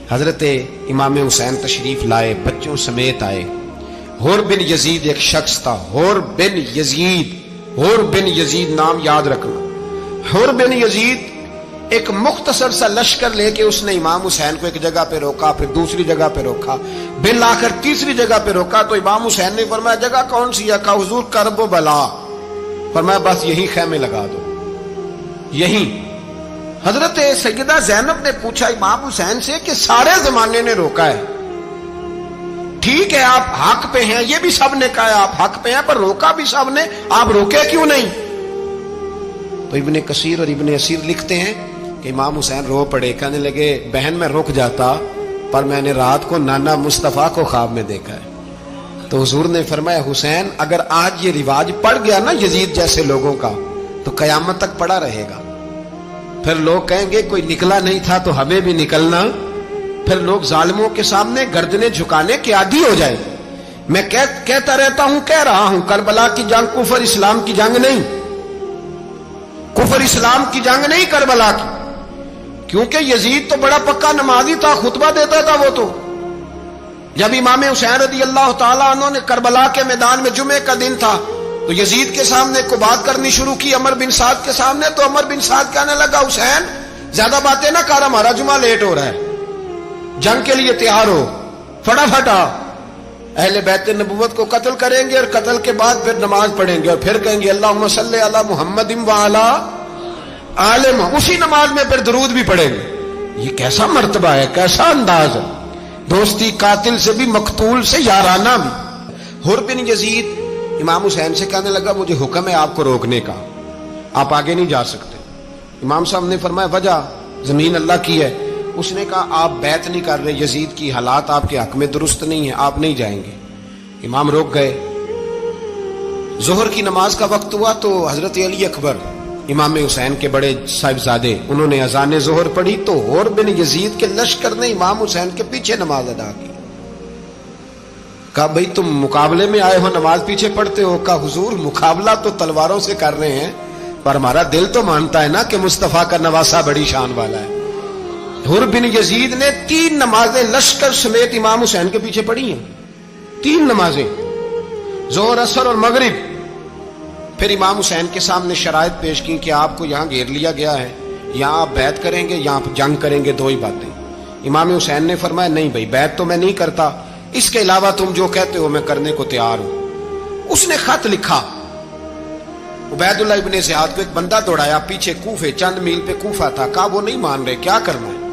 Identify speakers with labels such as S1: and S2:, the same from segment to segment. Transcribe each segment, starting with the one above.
S1: حضرت امام حسین تشریف لائے، بچوں سمیت آئے۔ حور بن یزید ایک شخص تھا، حور بن یزید، حور بن یزید نام یاد رکھنا۔ حور بن یزید ایک مختصر سا لشکر لے کے اس نے امام حسین کو ایک جگہ پہ روکا، پھر دوسری جگہ پہ روکا، بالآخر تیسری جگہ پہ روکا تو امام حسین نے فرمایا جگہ کون سی ہے؟ کہا حضور کرب و بلا۔ فرمایا بس یہی خیمے لگا دو، یہی۔ حضرت سیدہ زینب نے پوچھا امام حسین سے کہ سارے زمانے نے روکا ہے، ٹھیک ہے آپ حق پہ ہیں، یہ بھی سب نے کہا ہے آپ حق پہ ہیں، پر روکا بھی سب نے، آپ روکے کیوں نہیں؟ تو ابن کثیر اور ابن اسیر لکھتے ہیں کہ امام حسین رو پڑے، کہنے لگے بہن میں رک جاتا پر میں نے رات کو نانا مصطفیٰ کو خواب میں دیکھا ہے۔ تو حضور نے فرمایا حسین اگر آج یہ رواج پڑ گیا نا یزید جیسے لوگوں کا تو قیامت تک پڑا رہے گا، پھر لوگ کہیں گے کوئی نکلا نہیں تھا تو ہمیں بھی نکلنا، پھر لوگ ظالموں کے سامنے گردنیں جھکانے کے عادی ہو جائے۔ میں کہتا رہتا ہوں، کہہ رہا ہوں، کربلا کی جنگ کفر اسلام کی جنگ نہیں، کفر اسلام کی جنگ نہیں کربلا کی، کیونکہ یزید تو بڑا پکا نمازی تھا، خطبہ دیتا تھا وہ تو۔ جب امام حسین رضی اللہ تعالیٰ عنہ نے کربلا کے میدان میں جمعے کا دن تھا تو یزید کے سامنے کو بات کرنی شروع کی عمر بن سعد کے سامنے، تو عمر بن سعد کہنے لگا حسین زیادہ باتیں نہ کر، ہمارا جمعہ لیٹ ہو رہا ہے، جنگ کے لیے تیار ہو، فٹافٹ آ۔ اہل بیت نبوت کو قتل کریں گے اور قتل کے بعد پھر نماز پڑھیں گے اور پھر کہیں گے اللہم صلی علی محمد وعلی آل محمد، اسی نماز میں پھر درود بھی پڑھیں گے۔ یہ کیسا مرتبہ ہے، کیسا انداز ہے، دوستی قاتل سے بھی مقتول سے یارانہ بھی۔ حور بن یزید امام حسین سے کہنے لگا مجھے حکم ہے آپ کو روکنے کا، آپ آگے نہیں جا سکتے۔ امام صاحب نے فرمایا وجہ؟ زمین اللہ کی ہے۔ اس نے کہا آپ بیعت نہیں کر رہے، یزید کی حالات آپ کے حق میں درست نہیں ہیں، آپ نہیں جائیں گے۔ امام روک گئے۔ ظہر کی نماز کا وقت ہوا تو حضرت علی اکبر امام حسین کے بڑے صاحبزادے انہوں نے اذان ظہر پڑھی تو حور بن یزید کے لشکر نے امام حسین کے پیچھے نماز ادا کی۔ کہا بھئی تم مقابلے میں آئے ہو، نماز پیچھے پڑھتے ہو؟ کہا حضور مقابلہ تو تلواروں سے کر رہے ہیں پر ہمارا دل تو مانتا ہے نا کہ مصطفیٰ کا نواسہ بڑی شان والا ہے۔ حور بن یزید نے 3 نمازیں لشکر سمیت امام حسین کے پیچھے پڑھی ہیں، 3 نمازیں، ظہر اثر اور مغرب۔ پھر امام حسین کے سامنے شرائط پیش کی کہ آپ کو یہاں گھیر لیا گیا ہے، یہاں آپ بیعت کریں گے، یہاں جنگ کریں گے، 2 ہی باتیں۔ امام حسین نے فرمایا نہیں بھائی بیعت تو میں نہیں کرتا، اس کے علاوہ تم جو کہتے ہو میں کرنے کو تیار ہوں۔ اس نے خط لکھا، عبید اللہ ابن زیاد کو ایک بندہ دوڑایا پیچھے، کوفے چند میل پہ کوفہ تھا، کہا وہ نہیں مان رہے، کیا کرنا ہے؟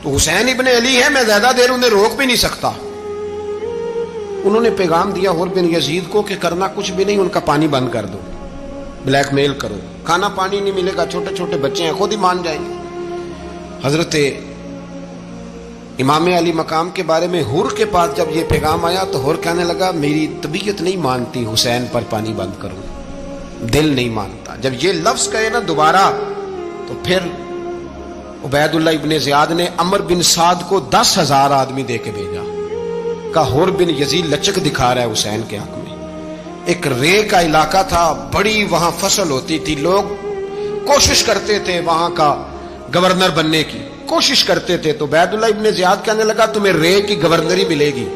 S1: تو حسین ابن علی ہے، میں زیادہ دیر انہیں روک بھی نہیں سکتا۔ انہوں نے پیغام دیا حور بن یزید کو کہ کرنا کچھ بھی نہیں، ان کا پانی بند کر دو، بلیک میل کرو، کھانا پانی نہیں ملے گا، چھوٹے چھوٹے بچے ہیں، خود ہی مان جائیں گے۔ حضرت امام علی مقام کے بارے میں حور کے پاس جب یہ پیغام آیا تو حور کہنے لگا میری طبیعت نہیں مانتی حسین پر پانی بند کروں، دل نہیں مانتا۔ جب یہ لفظ کہے نا دوبارہ تو پھر عبید اللہ ابن زیاد نے عمر بن سعد کو 10,000 آدمی دے کے بھیجا، کہا حور بن یزید لچک دکھا رہا ہے حسین کے حق میں۔ ایک رے کا علاقہ تھا، بڑی وہاں فصل ہوتی تھی، لوگ کوشش کرتے تھے وہاں کا گورنر بننے کی، کوشش کرتے تھے۔ تو عبید اللہ ابن زیاد کہنے لگا تمہیں رے کی گورنری ملے گی،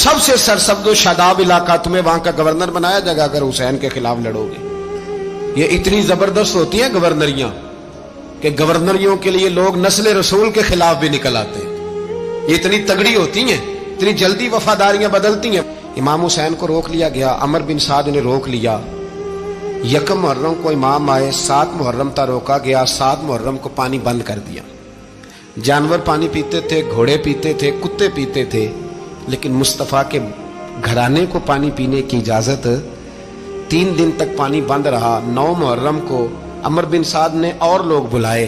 S1: سب سے سرسبز و شاداب علاقہ، تمہیں وہاں کا گورنر بنایا جائے گا اگر حسین کے خلاف لڑو گے۔ یہ اتنی زبردست ہوتی ہیں گورنریاں کہ گورنریوں کے لیے لوگ نسل رسول کے خلاف بھی نکل آتے ہیں، یہ اتنی تگڑی ہوتی ہیں، اتنی جلدی وفاداریاں بدلتی ہیں۔ امام حسین کو روک لیا گیا، عمر بن سعد نے روک لیا۔ 1 محرم کو امام آئے، 7 محرم تا روکا گیا، 7 محرم کو پانی بند کر دیا۔ جانور پانی پیتے تھے، گھوڑے پیتے تھے، کتے پیتے تھے، لیکن مصطفیٰ کے گھرانے کو پانی پینے کی اجازت 3 دن تک پانی بند رہا۔ 9 محرم کو عمر بن سعد نے اور لوگ بلائے۔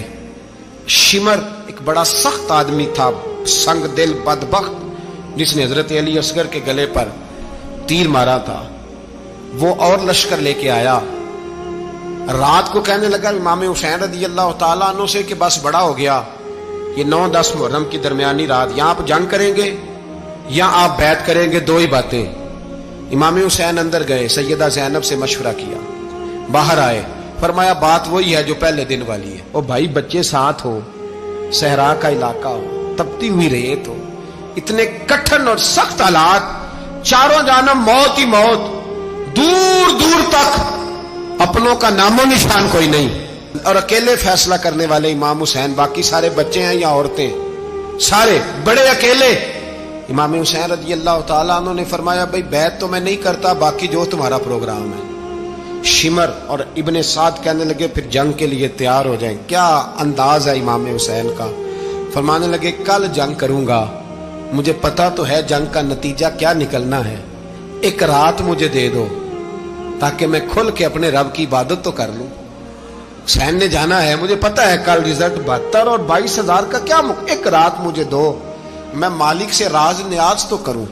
S1: شمر ایک بڑا سخت آدمی تھا، سنگ دل بدبخت، جس نے حضرت علی اصغر کے گلے پر تیر مارا تھا، وہ اور لشکر لے کے آیا۔ رات کو کہنے لگا امام حسین رضی اللہ تعالیٰ عنہ سے کہ بس بڑا ہو گیا، یہ 9-10 محرم کی درمیانی رات، یا آپ جنگ کریں گے یا آپ بیعت کریں گے، 2 ہی باتیں۔ امام حسین اندر گئے، سیدہ زینب سے مشورہ کیا، باہر آئے، فرمایا بات وہی ہے جو پہلے دن والی ہے۔ او بھائی بچے ساتھ ہو، सहरा का इलाका हो, तपती हुई रेत हो, इतने कठिन और सख्त हालात, चारों जानब मौत ही मौत, दूर दूर तक अपनों का नामो निशान कोई नहीं, और अकेले फैसला करने वाले इमाम हुसैन, बाकी सारे बच्चे हैं या औरतें, सारे बड़े अकेले। इमाम हुसैन रज़ी अल्लाह ताला अन्हु ने फरमाया, भाई बैत तो मैं नहीं करता, बाकी जो तुम्हारा प्रोग्राम है। शिमर और इब्ने साद कहने लगे फिर जंग के लिए तैयार हो जाएं। क्या अंदाज है इमाम हुसैन का। फरमाने लगे कल जंग करूंगा, मुझे पता तो है जंग का नतीजा क्या निकलना है, एक रात मुझे दे दो ताकि मैं खुल के अपने रब की इबादत तो कर लूं। हुसैन ने जाना है, मुझे पता है कल रिजल्ट 72 और 22,000 का क्या, एक रात मुझे दो, मैं मालिक से राज न्याज तो करूं,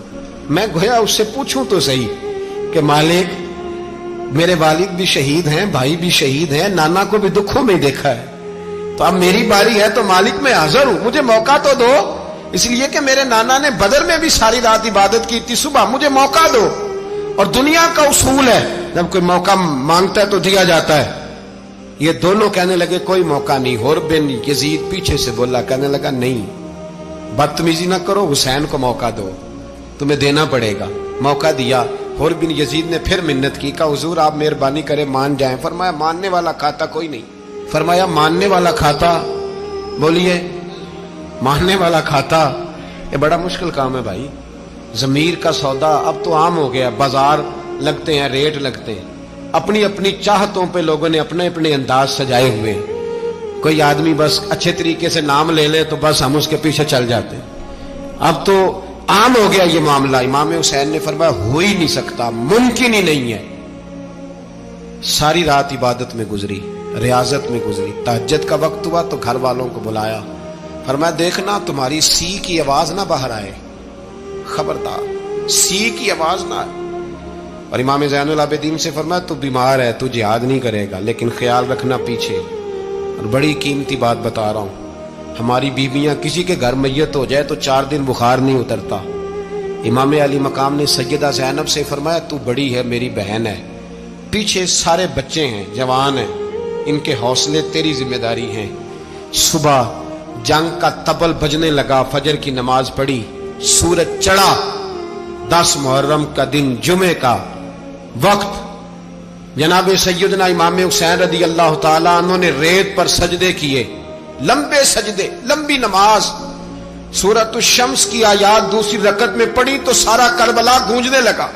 S1: मैं गोया उससे पूछूं तो सही कि मालिक मेरे वालिद भी शहीद हैं, भाई भी शहीद हैं, नाना को भी दुखों में देखा है, तो अब मेरी बारी है, तो मालिक मैं हाजिर हूं, मुझे मौका तो दो, इसलिए कि मेरे नाना ने बदर में भी सारी रात इबादत की थी, सुबह मुझे मौका दो। और दुनिया का उसूल है जब कोई मौका मांगता है तो दिया जाता है। ये दोनों कहने लगे कोई मौका नहीं। हुर बिन यजीद पीछे से बोला, कहने लगा नहीं, बदतमीजी ना करो, हुसैन को मौका दो, तुम्हें देना पड़ेगा। मौका दिया। हुर बिन यजीद ने फिर मिन्नत की, कहा हुजूर आप मेहरबानी करें मान जाएं। फरमाया मानने वाला खाता कोई नहीं। फरमाया मानने वाला खाता, बोलिए मानने वाला खाता, ये बड़ा मुश्किल काम है भाई। जमीर का सौदा अब तो आम हो गया, बाजार लगते हैं, रेट लगते हैं, अपनी अपनी चाहतों पे लोगों ने अपने अपने अंदाज सजाए हुए। कोई आदमी बस अच्छे तरीके से नाम ले ले तो बस हम उसके पीछे चल जाते हैं। अब तो आम हो गया ये मामला। इमाम हुसैन ने फरमाया हो ही नहीं सकता, मुमकिन ही नहीं है। सारी रात इबादत में गुजरी, रियाजत में गुजरी। तहज्जुद का वक्त हुआ तो घर वालों को बुलाया, फरमाया देखना तुम्हारी सी की आवाज ना बाहर आए, खबरदार सी की आवाज ना आए। और इमाम ज़ैनुल आबिदीन से फरमाया तू बीमार है, तू जिहाद नहीं करेगा, लेकिन ख्याल रखना पीछे। और बड़ी कीमती बात बता रहा हूं, हमारी बीबियां किसी के घर मैयत हो जाए तो 4 दिन बुखार नहीं उतरता। इमाम अली मकाम ने सैयदा ज़ैनब से फरमाया तू बड़ी है, मेरी बहन है, पीछे सारे बच्चे हैं, जवान हैं, इनके हौसले तेरी जिम्मेदारी हैं। सुबह जंग का तबल बजने लगा, फजर की नमाज पढ़ी, सूरज चढ़ा, 10 मुहर्रम का दिन, जुमे का वक्त। जनाब सैयदना इमाम हुसैन रज़ी अल्लाह ताला अन्हु ने रेत पर सजदे किए, लंबे सजदे, लंबी नमाज। सूरत शम्स की आयात दूसरी रकत में पढ़ी तो सारा करबला गूंजने लगा।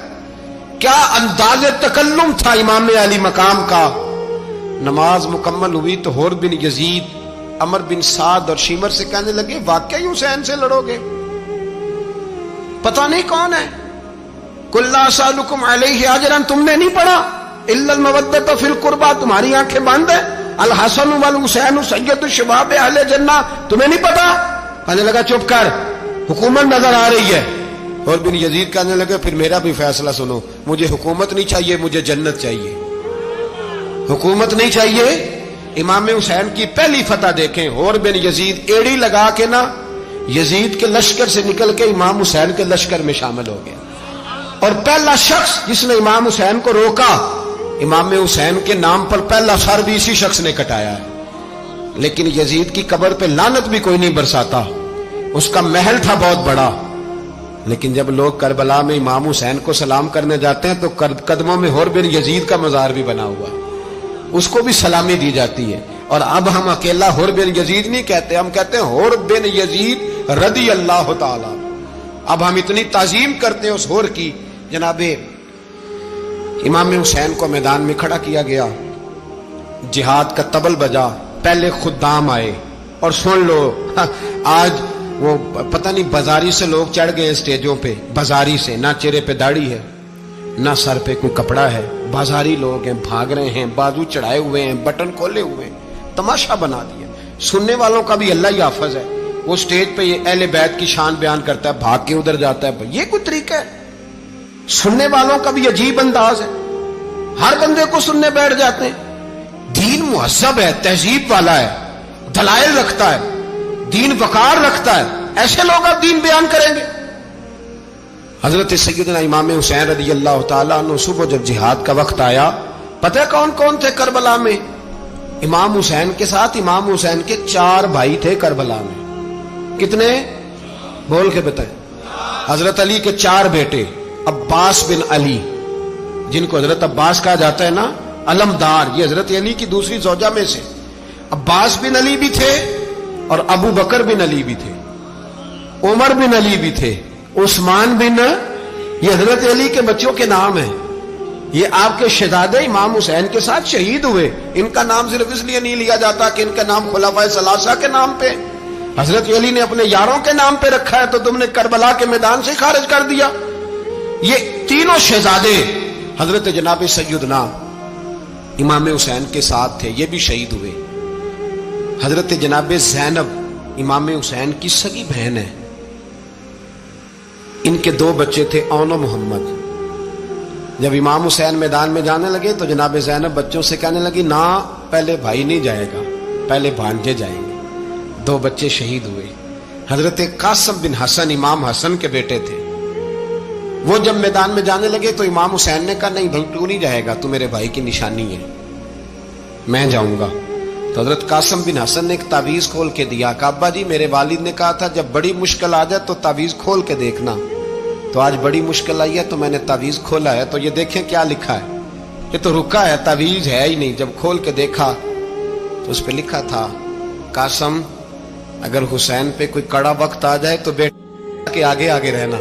S1: क्या अंदाज़े तकल्लुम था इमाम अली मकाम का। नमाज मुकम्मल हुई तो हुर बिन यजीद, अमर बिन साद और शीमर से कहने लगे वाकई हुसैन से लड़ोगे, पता नहीं कौन है। कुल्ला असालुकुम अलैहि अजरन, तुमने नहीं पढ़ा, इल्लल मवद्दत फिल कुर्बा, तुम्हारी आंखें बंद है। अल हसन वल हुसैन सय्यदु शबाब अहले जन्नह, तुम्हें नहीं पता। कहने लगा चुप कर, हुकूमत नजर आ रही है। और बिन यजीद कहने लगे फिर मेरा भी फैसला सुनो, मुझे हुकूमत नहीं चाहिए, मुझे जन्नत चाहिए, हुकूमत नहीं चाहिए। इमाम हुसैन की पहली फतह देखें, और बिन यजीद एड़ी लगा के ना यजीद के लश्कर से निकल के इमाम हुसैन के लश्कर में शामिल हो गया। और पहला शख्स जिसने इमाम हुसैन को रोका, इमाम हुसैन के नाम पर पहला सर भी इसी शख्स ने कटाया है। लेकिन यजीद की कब्र पे लानत भी कोई नहीं बरसाता, उसका महल था बहुत बड़ा। लेकिन जब लोग करबला में इमाम हुसैन को सलाम करने जाते हैं तो कदमों में हुर बिन यजीद का मजार भी बना हुआ है, उसको भी सलामी दी जाती है। और अब हम अकेला हुर बिन यजीद नहीं कहते, हम कहते हैं हुर बिन यजीद रदी अल्लाह ताला। अब हम इतनी ताजीम करते हैं उस हुर की। जनाबे इमाम हुसैन को मैदान में खड़ा किया गया, जिहाद का तबल बजा, पहले खुद्दाम आए। और सुन लो आज वो पता नहीं बाजारी से लोग चढ़ गए स्टेजों पे, बाजारी से, ना चेहरे पे दाढ़ी है, ना सर पे कोई कपड़ा है, बाजारी लोग हैं, भाग रहे हैं, बाजू चढ़ाए हुए हैं, बटन खोले हुए हैं, तमाशा बना दिया। सुनने वालों का भी अल्लाह ही हाफिज है। वो स्टेज पे ये अहले बैत की शान बयान करता है, भाग के उधर जाता है, ये कोई तरीका है। सुनने वालों का भी अजीब अंदाज है, हर बंदे को सुनने बैठ जाते हैं। दीन मुहज्जब है, तहजीब वाला है, दलाइल रखता है, दीन वकार रखता है, ऐसे लोग अब दीन बयान करेंगे। हजरत सैयदना इमाम हुसैन रज़ी अल्लाह ताला अन्हु सुबह जब जिहाद का वक्त आया, पता है कौन कौन थे करबला में? امام حسین کے ساتھ امام حسین کے 4 بھائی تھے کربلا میں. کتنے؟ بول کے بتائیں. حضرت علی کے 4 بیٹے، عباس بن علی جن کو حضرت عباس کہا جاتا ہے نا، علمدار، یہ حضرت علی کی دوسری زوجہ میں سے. عباس بن علی بھی تھے اور ابو بکر بن علی بھی تھے، عمر بن علی بھی تھے، عثمان بن، یہ حضرت علی کے بچوں کے نام ہیں. یہ آپ کے شہزادے امام حسین کے ساتھ شہید ہوئے. ان کا نام صرف اس لیے نہیں لیا جاتا کہ ان کا نام خلفائے ثلاثہ کے نام پہ، حضرت علی نے اپنے یاروں کے نام پہ رکھا ہے تو تم نے کربلا کے میدان سے خارج کر دیا. یہ تینوں شہزادے حضرت جناب سیدنا امام حسین کے ساتھ تھے، یہ بھی شہید ہوئے. حضرت جناب زینب امام حسین کی سگی بہن ہے. ان کے 2 بچے تھے، اون و محمد. جب امام حسین میدان میں جانے لگے تو جناب زینب بچوں سے کہنے لگی نہ، پہلے بھائی نہیں جائے گا، پہلے بھانجے جائیں گے. 2 بچے شہید ہوئے. حضرت قاسم بن حسن امام حسن کے بیٹے تھے. وہ جب میدان میں جانے لگے تو امام حسین نے کہا نہیں بھائی تو نہیں جائے گا، تو میرے بھائی کی نشانی ہے، میں جاؤں گا. تو حضرت قاسم بن حسن نے ایک تعویذ کھول کے دیا کہ ابا جی میرے والد نے کہا تھا جب بڑی مشکل آ جائے تو تعویذ کھول کے دیکھنا. تو آج بڑی مشکل آئی ہے تو میں نے تعویذ کھولا ہے، تو یہ دیکھیں کیا لکھا ہے. یہ تو رکا ہے، تعویذ ہے ہی نہیں. جب کھول کے دیکھا تو اس پہ لکھا تھا قاسم اگر حسین پہ کوئی کڑا وقت آ جائے تو بیٹے کے آگے آگے رہنا،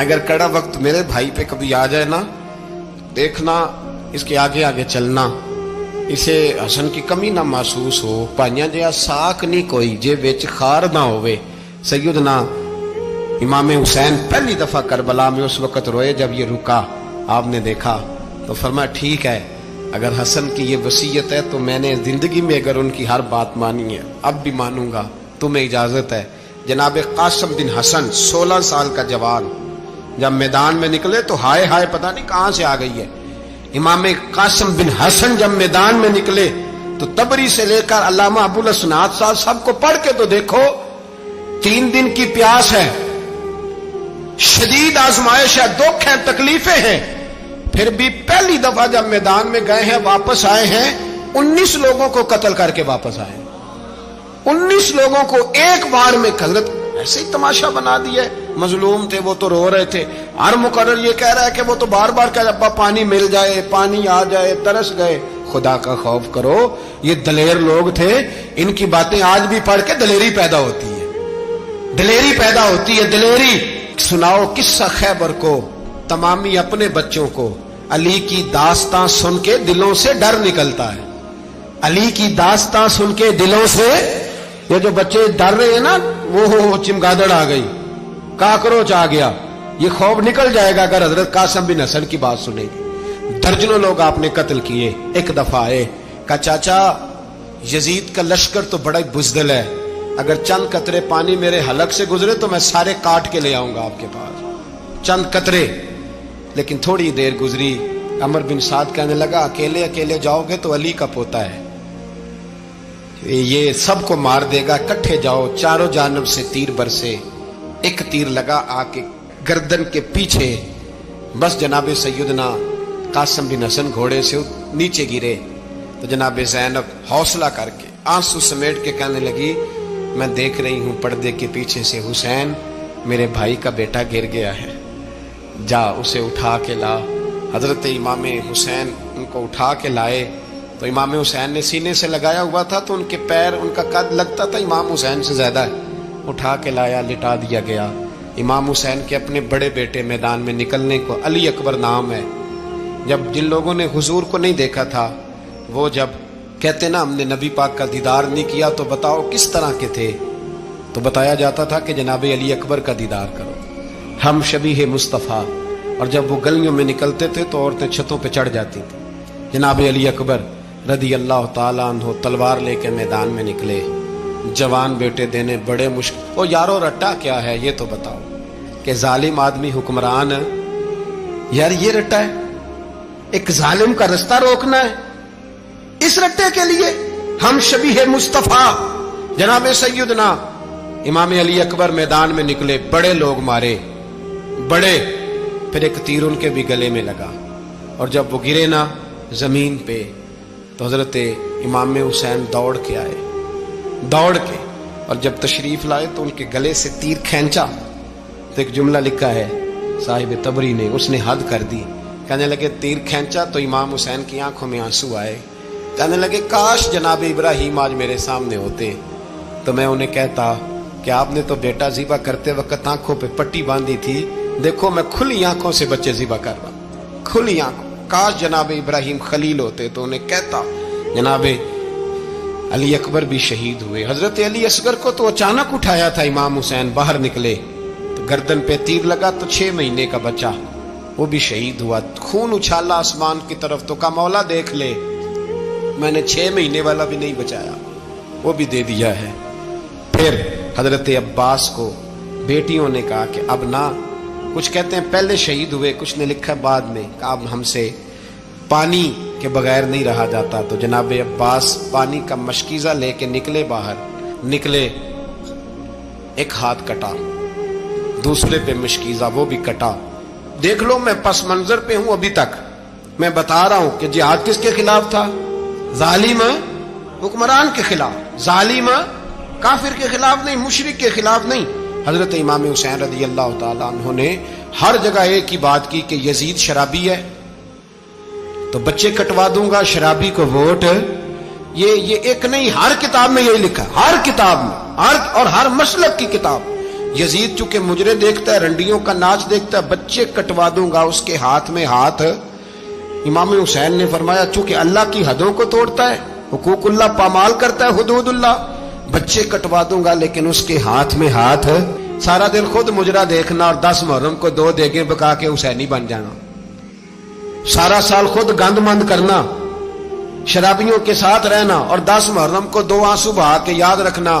S1: اگر کڑا وقت میرے بھائی پہ کبھی آ جائے نا دیکھنا اس کے آگے آگے چلنا، اسے حسن کی کمی نہ محسوس ہو. پائیاں جیا ساک نہیں کوئی جے وچ خار نہ ہوئے. سیدنا امام حسین پہلی دفعہ کربلا میں اس وقت روئے جب یہ رکا. آپ نے دیکھا تو فرمایا ٹھیک ہے، اگر حسن کی یہ وصیت ہے تو میں نے زندگی میں اگر ان کی ہر بات مانی ہے اب بھی مانوں گا، تمہیں اجازت ہے. جناب قاسم بن حسن 16 سال کا جوان جب میدان میں نکلے تو ہائے ہائے پتہ نہیں کہاں سے آ گئی ہے. امام قاسم بن حسن جب میدان میں نکلے تو تبری سے لے کر علامہ ابو الاسناد صاحب سب کو پڑھ کے تو دیکھو. 3 دن کی پیاس ہے، شدید آزمائش ہے، دکھ ہے، تکلیفیں ہیں، پھر بھی پہلی دفعہ جب میدان میں گئے ہیں واپس آئے ہیں 19 لوگوں کو قتل کر کے واپس آئے. 19 لوگوں کو ایک بار میں حضرت ایسے ہی تماشا بنا دیا. مظلوم تھے وہ تو رو رہے تھے. ہر مقرر یہ کہہ رہا ہے کہ وہ تو بار بار کہ ابا پانی مل جائے، پانی آ جائے، ترس گئے. خدا کا خوف کرو، یہ دلیر لوگ تھے. ان کی باتیں آج بھی پڑھ کے دلیری پیدا ہوتی ہے، دلیری پیدا ہوتی ہے، دلیری. سناؤ قصہ خیبر کو تمامی اپنے بچوں کو. علی کی داستان سن کے دلوں سے ڈر نکلتا ہے. علی کی داستان سن کے دلوں سے یہ جو بچے ڈر رہے ہیں نا، وہ چمگادڑ آ گئی، کاکروچ آ گیا، یہ خوف نکل جائے گا اگر حضرت قاسم بن حسن کی بات سنے گی. درجنوں لوگ آپ نے قتل کیے. ایک دفعہ آئے کہا چاچا یزید کا لشکر تو بڑا ہی بزدل ہے، اگر چند قطرے پانی میرے حلق سے گزرے تو میں سارے کاٹ کے لے آؤں گا آپ کے پاس، چند قطرے. لیکن تھوڑی دیر گزری، عمر بن سعد کہنے لگا اکیلے اکیلے جاؤ گے تو علی کا پوتا ہے، یہ سب کو مار دے گا، کٹھے جاؤ. چاروں جانب سے تیر برسے. ایک تیر لگا آ کے گردن کے پیچھے، بس جناب سیدنا قاسم بن حسن گھوڑے سے نیچے گرے. تو جناب زینب حوصلہ کر کے آنسو سمیٹ کے کہنے لگی میں دیکھ رہی ہوں پردے کے پیچھے سے حسین میرے بھائی کا بیٹا گر گیا ہے، جا اسے اٹھا کے لا. حضرت امام حسین ان کو اٹھا کے لائے تو امام حسین نے سینے سے لگایا ہوا تھا تو ان کے پیر، ان کا قد لگتا تھا امام حسین سے زیادہ ہے. اٹھا کے لایا، لٹا دیا گیا. امام حسین کے اپنے بڑے بیٹے میدان میں نکلنے کو علی اکبر نام ہے. جب جن لوگوں نے حضور کو نہیں دیکھا تھا وہ جب کہتے نا ہم نے نبی پاک کا دیدار نہیں کیا تو بتاؤ کس طرح کے تھے، تو بتایا جاتا تھا کہ جناب علی اکبر کا دیدار کرو، ہم شبیہ مصطفیٰ. اور جب وہ گلیوں میں نکلتے تھے تو عورتیں چھتوں پہ چڑھ جاتی تھیں. جناب علی اکبر رضی اللہ تعالیٰ عنہ تلوار لے کے میدان میں نکلے. جوان بیٹے دینے بڑے مشکل. او یارو رٹا کیا ہے یہ تو بتاؤ کہ ظالم آدمی حکمران ہے. یار یہ رٹا ہے، ایک ظالم کا رستہ روکنا ہے. اس رٹے کے لیے ہم شبیہ مصطفیٰ جناب سیدنا امام علی اکبر میدان میں نکلے. بڑے لوگ مارے، بڑے. پھر ایک تیر ان کے بھی گلے میں لگا اور جب وہ گرے نا زمین پہ تو حضرت इमाम हुसैन दौड़ के आए, दौड़ के, और जब तशरीफ लाए तो उनके गले से तीर खींचा तो एक जुमला लिखा है साहिब तबरी ने, उसने हद कर दी। कहने लगे तीर खींचा तो इमाम हुसैन की आंखों में आंसू आए। कहने लगे काश जनाब इब्राहिम आज मेरे सामने होते तो मैं उन्हें कहता कि आपने तो बेटा ज़िबा करते वक्त आंखों पे पट्टी बांधी थी, देखो मैं खुली आंखों से बच्चे ज़िबा कर रहा, खुली आंखों। काश जनाब इब्राहिम खलील होते तो उन्हें कहता। जनाब अली अकबर भी शहीद हुए। हजरत अली असगर को तो अचानक उठाया था इमाम हुसैन, बाहर निकले तो गर्दन पे तीर लगा तो 6 महीने का बच्चा वो भी शहीद हुआ। खून उछाला आसमान की तरफ तो कहा मौला देख ले, मैंने 6 महीने वाला भी नहीं बचाया, वो भी दे दिया है। फिर हजरत अब्बास को बेटियों ने कहा कि अब ना, कुछ कहते हैं पहले शहीद हुए, कुछ ने लिखा बाद में, कहा अब हमसे पानी के बगैर नहीं रहा जाता। तो जनाब अब्बास पानी का मशकीज़ा लेके निकले, बाहर निकले, एक हाथ कटा, दूसरे पे मशकीज़ा वो भी कटा। देख लो मैं पस मंजर पे हूं अभी तक, मैं बता रहा हूं कि जिहाद किसके खिलाफ था? जालिम हुक्मरान के खिलाफ, जालिम काफिर के खिलाफ नहीं, मुशरिक के खिलाफ नहीं। हजरत इमाम हुसैन रज़ी अल्लाह तआला अन्हु ने हर जगह एक ही बात की कि यजीद शराबी है तो बच्चे कटवा दूंगा, शराबी को वोट। ये एक नहीं, हर किताब में यही लिखा, हर किताब में, और हर मसलक की किताब। यजीद चूंकि मुजरे देखता है, रंडियों का नाच देखता है, बच्चे कटवा दूंगा, उसके हाथ में हाथ। इमाम हुसैन ने फरमाया चूंकि अल्लाह की हदों को तोड़ता है, हुकूकुल्लाह पामाल करता है, हुदूदुल्लाह, बच्चे कटवा दूंगा लेकिन उसके हाथ में हाथ। सारा दिन खुद मुजरा देखना और 10 मुहर्रम को 2 देगे पका के हुसैनी बन जाना, सारा साल खुद गंद मंद करना, शराबियों के साथ रहना और 10 मुहर्रम को 2 आंसू बहा के याद रखना।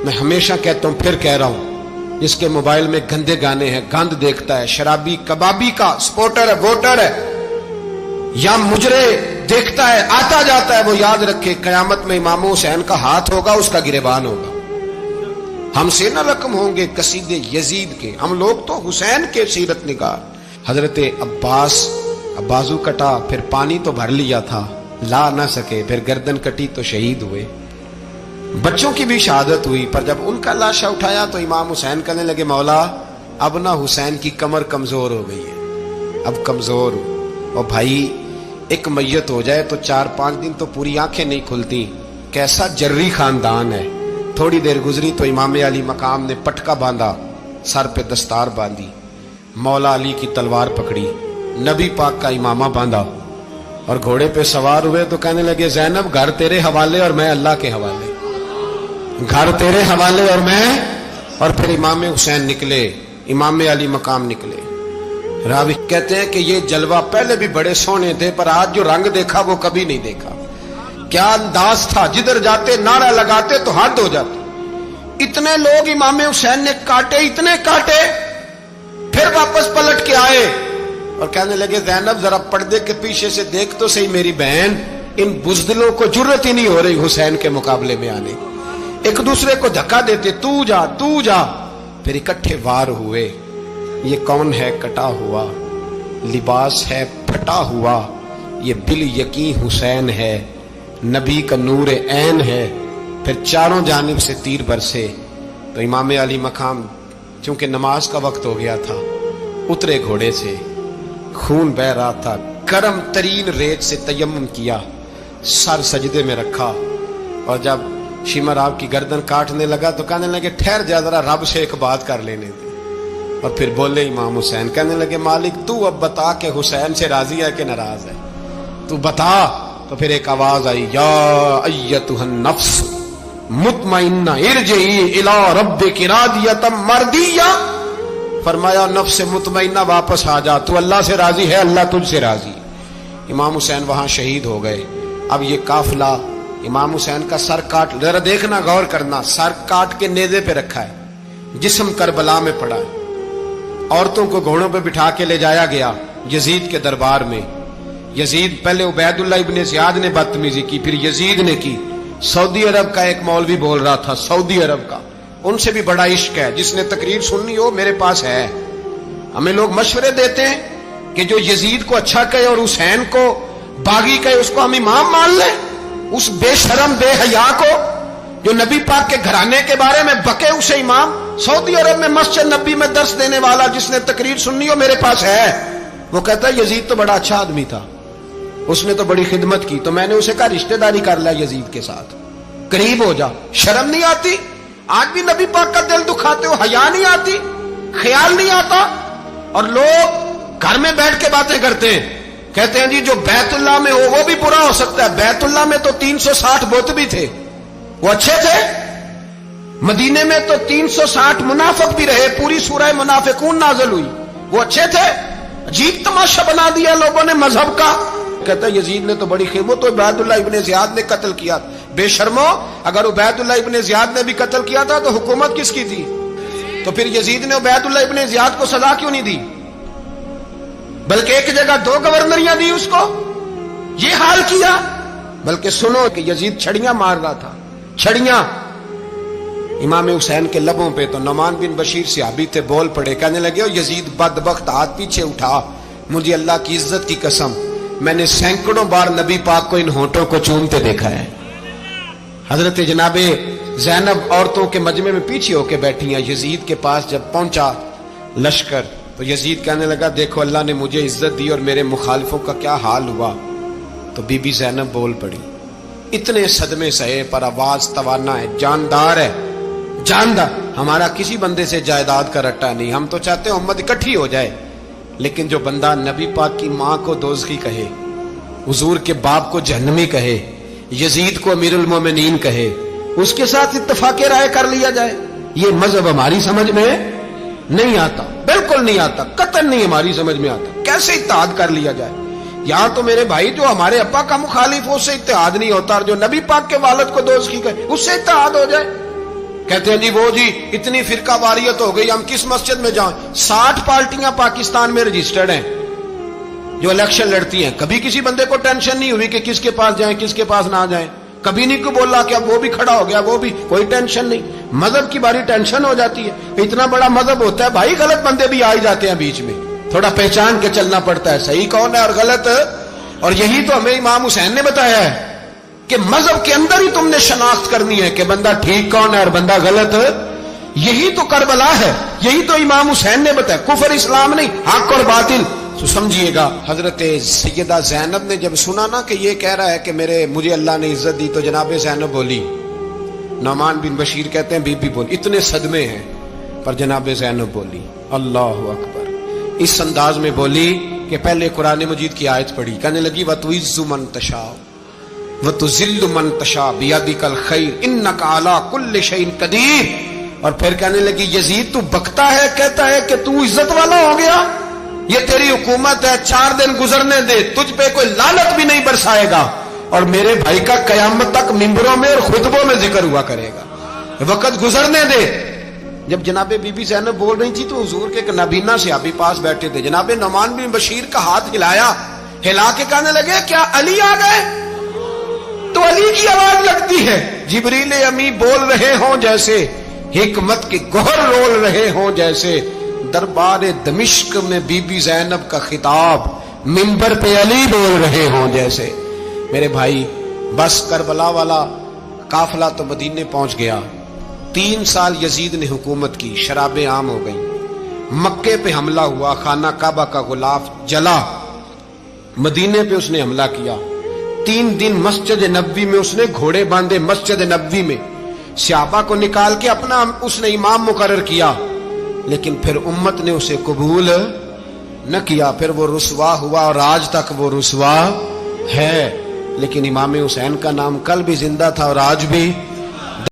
S1: मैं हमेशा कहता हूं, फिर कह रहा हूं, जिसके मोबाइल में गंदे गाने हैं, गंद देखता है, शराबी कबाबी का सपोर्टर है, वोटर है, या मुजरे देखता है, आता जाता है, वो याद रखे कयामत में इमाम हुसैन का हाथ होगा, उसका गिरेबान होगा। हमसे न रकम होंगे कसीदे यजीद के, हम लोग तो हुसैन के सीरत निगार। हजरत अब्बास बाजू कटा, फिर पानी तो भर लिया था, ला ना सके, फिर गर्दन कटी तो शहीद हुए। बच्चों की भी शहादत हुई, पर जब उनका लाशा उठाया तो इमाम हुसैन कहने लगे मौला अब ना हुसैन की कमर कमजोर हो गई है, अब कमजोर हो। और भाई एक मैयत हो जाए तो 4-5 दिन तो पूरी आंखें नहीं खुलती, कैसा जर्री खानदान है। थोड़ी देर गुजरी तो इमाम अली मकाम ने पटका बांधा, सर पे दस्तार बांधी, मौला अली की तलवार पकड़ी, नबी पाक का इमामा बांधा और घोड़े पे सवार हुए तो कहने लगे ज़ैनब घर तेरे हवाले और मैं अल्लाह के हवाले, घर तेरे हवाले और मैं। और फिर इमाम हुसैन निकले, इमाम अली मकाम निकले। रावी कहते हैं कि ये जलवा पहले भी बड़े सोने थे, पर आज जो रंग देखा वो कभी नहीं देखा। क्या अंदाज था, जिधर जाते नारा लगाते तो हद हो जाते। इतने लोग इमाम हुसैन ने काटे, इतने काटे, फिर वापस पलट के आए और कहने लगे ज़ैनब जरा पर्दे के पीछे से देख तो सही मेरी बहन, इन बुज़दिलों को जुर्रत ही नहीं हो रही हुसैन के मुकाबले में आने। एक दूसरे को धक्का देते, तू जा तू जा। फिर इकट्ठे वार हुए। ये कौन है कटा हुआ, लिबास है फटा हुआ, ये बिल यकीन हुसैन है, नबी का नूर ऐन है। फिर चारों जानिब से तीर बरसे तो इमाम अली मकाम चूंकि नमाज का वक्त हो गया था, उतरे घोड़े से, खून बह रहा था, गर्म तरीन रेत से तयम्मुम किया, सर सजदे में रखा और जब शिमर आपकी गर्दन काटने लगा तो कहने लगे ठहर जा जरा, रब से एक बात कर लेने दे। और फिर बोले इमाम हुसैन, कहने लगे मालिक तू अब बता के हुसैन से राजी है कि नाराज है, तू बता। तो फिर एक आवाज आई, या अय्यतुहन नफ्स मुतमइन्ना इरजिई इला रब्बिकी रादियतम मर्दिया। फरमाया नफ्स मुतमइन्ना वापस आ जा, तू अल्लाह से राजी है, अल्लाह तुझसे राजी। इमाम हुसैन वहां शहीद हो गए। अब ये काफिला इमाम हुसैन का सर काट, जरा देखना गौर करना, सर काट के नेज़े पे रखा है, जिस्म करबला में पड़ा है। औरतों को घोड़ों पे बिठा के ले जाया गया यजीद के दरबार में। यजीद पहले उबैदुल्लाह इब्ने ज़ियाद ने बदतमीजी की, फिर यजीद ने की। सऊदी अरब का एक मौलवी बोल रहा था, सऊदी अरब का, उनसे भी बड़ा इश्क है, जिसने तकरीर सुननी हो मेरे पास है। हमें लोग मशवरे देते हैं कि जो यजीद को अच्छा कहे और हुसैन को बागी कहे उसको हम इमाम मान लें। उस बेशरम बेहया को जो नबी पाक के घराने के बारे में बके, उसे इमाम सऊदी अरब में मस्जिद नबी में दर्श देने वाला जिसने तकरीर सुननी हो मेरे पास है, वो कहता है यजीद तो बड़ा अच्छा आदमी था, उसने तो बड़ी खिदमत की, तो मैंने उसे कहा रिश्तेदारी कर लिया यजीद के साथ, करीब हो जा। शर्म नहीं आती? आज भी नबी पाक का दिल दुखाते हो, हया नहीं आती, ख्याल नहीं आता? और लोग घर में बैठ के बातें करते हैं, कहते हैं जी जो बैतुल्लाह में हो वो भी बुरा हो सकता है। बैतुल्लाह में तो 360 बुत भी थे, वो अच्छे थे। मदीने में तो 360 मुनाफिक भी रहे, पूरी सूरह मुनाफिकून नाज़िल हुई, वो अच्छे थे। अजीब तमाशा बना दिया लोगों ने मजहब का। कहता है यजीद ने तो बड़ी खिदमत, तो उबैदुल्लाह इब्ने ज़ियाद ने कत्ल किया। बेशर्मो, अगर उबैदुल्लाह इब्ने ज़ियाद ने भी कत्ल किया था तो हुकूमत किसकी थी? तो फिर यजीद ने उबैदुल्लाह इब्ने ज़ियाद को सजा क्यों नहीं दी, बल्कि एक जगह 2 गवर्नरियां दी उसको? ये हाल किया। बल्कि सुनो कि यजीद छड़ियां मार रहा था, छड़ियां। इमाम हुसैन के लबों पे तो नुमान बिन बशीर सहाबी थे, बोल पड़े, कहने लगे ओ यजीद बदबख्त, हाथ पीछे उठा, मुझे अल्लाह की इज्जत की कसम मैंने सैकड़ों बार नबी पाक को इन होठों को चूमते देखा है। हजरत जनाबे ज़ैनब औरतों के मजमे में पीछे होके बैठी हैं। यजीद के पास जब पहुंचा लश्कर तो यजीद कहने लगा देखो अल्लाह ने मुझे इज्जत दी और मेरे मुखालिफों का क्या हाल हुआ। तो बीबी ज़ैनब बोल पड़ी, इतने सदमे सहे पर आवाज तवाना है, जानदार है, जानदार। हमारा किसी बंदे से जायदाद का रट्टा नहीं, हम तो चाहते हैं उम्मत इकट्ठी हो जाए, लेकिन जो बंदा नबी पाक की माँ को दोज़खी कहे, हुजूर के बाप को जहन्नमी कहे, यजीद को अमीरुल मोमिनीन कहे, उसके साथ इत्तफाक़े राय कर लिया जाए, ये मजहब हमारी समझ में नहीं आता, बिल्कुल नहीं आता, कतई नहीं हमारी समझ में आता। कैसे इत्तेहाद कर लिया जाए? यहां तो मेरे भाई जो हमारे अब्बा का मुखालिफ हो उससे इत्तेहाद नहीं होता, और जो नबी पाक के वालिद को दोज़खी कहे उससे इत्तेहाद हो जाए। कहते हैं जी वो जी इतनी फिरका वारियत हो गई, हम किस मस्जिद में जाएं? 60 पार्टियां पाकिस्तान में रजिस्टर्ड हैं जो इलेक्शन लड़ती हैं। कभी किसी बंदे को टेंशन नहीं हुई कि किसके पास जाएं किसके पास ना जाएं, कभी नहीं को बोला कि अब वो भी खड़ा हो गया, वो भी, कोई टेंशन नहीं। मजहब की बारी टेंशन हो जाती है, इतना बड़ा मजहब होता है भाई, गलत बंदे भी आ ही जाते हैं बीच में, थोड़ा पहचान के चलना पड़ता है सही कौन है और गलत। और यही तो हमें इमाम हुसैन ने बताया है कि मजहब के अंदर ही तुमने शनाख्त करनी है कि बंदा ठीक कौन है और बंदा गलत। यही तो करबला है, यही तो इमाम हुसैन ने बताया, कुफर इस्लाम नहीं, हक और बातिल। तो समझिएगा, हजरत सैयदा ज़ैनब ने जब सुना ना कि ये कह रहा है कि मुझे अल्लाह ने इज्जत दी, तो जनाब ज़ैनब बोली, नुमान बिन बशीर कहते हैं बीबी बोली, इतने सदमे हैं, पर जनाब ज़ैनब बोली अल्लाहु अकबर, इस अंदाज में बोली कि पहले कुरान मजीद की आयत पढ़ी, कहने लगी वतुइज़्ज़ु मन तशा वतुज़िल्लु मन तशा बियदिकल खैर इन्नका अला कुल्लि शैइन कदीर। और फिर कहने लगी यजीद तू बकता है, कहता है कि तू इज्जत वाला हो गया, ये तेरी हुकूमत है, 4 दिन गुजरने दे, तुझ पे कोई लानत भी नहीं बरसाएगा, और मेरे भाई का कयामत तक मिंबरों में और खुतबों में जिक्र हुआ करेगा, वक्त गुजरने दे। जब जनाबे बीबी ज़ैनब बोल रही थी तो हुजूर के एक नबीना सहाबी पास बैठे थे, जनाबे नुमान बिन बशीर का हाथ हिलाया, हिला के कहने लगे क्या अली आ गए? तो अली की आवाज लगती है, जिब्रील अमी बोल रहे हों जैसे, हिकमत के गोहर रोल रहे हों जैसे, दरबार दमिश्क में बीबी ज़ैनब का खिताब, मिंबर पे अली बोल रहे हों जैसे। मेरे भाई बस करबला वाला काफिला तो मदीने पहुंच गया, 3 साल यजीद ने हुकूमत की, शराबें आम हो गई, मक्के पे हमला हुआ, खाना काबा का गुलाफ जला, मदीने पे उसने हमला किया, 3 दिन मस्जिद नबवी में उसने घोड़े बांधे, मस्जिद नबवी में सहाबा को निकाल के अपना उसने इमाम मुकर्रर किया, लेकिन फिर उम्मत ने उसे कबूल न किया, फिर वो रुसवा हुआ और आज तक वो रुसवा है। लेकिन इमाम हुसैन का नाम कल भी जिंदा था और आज भी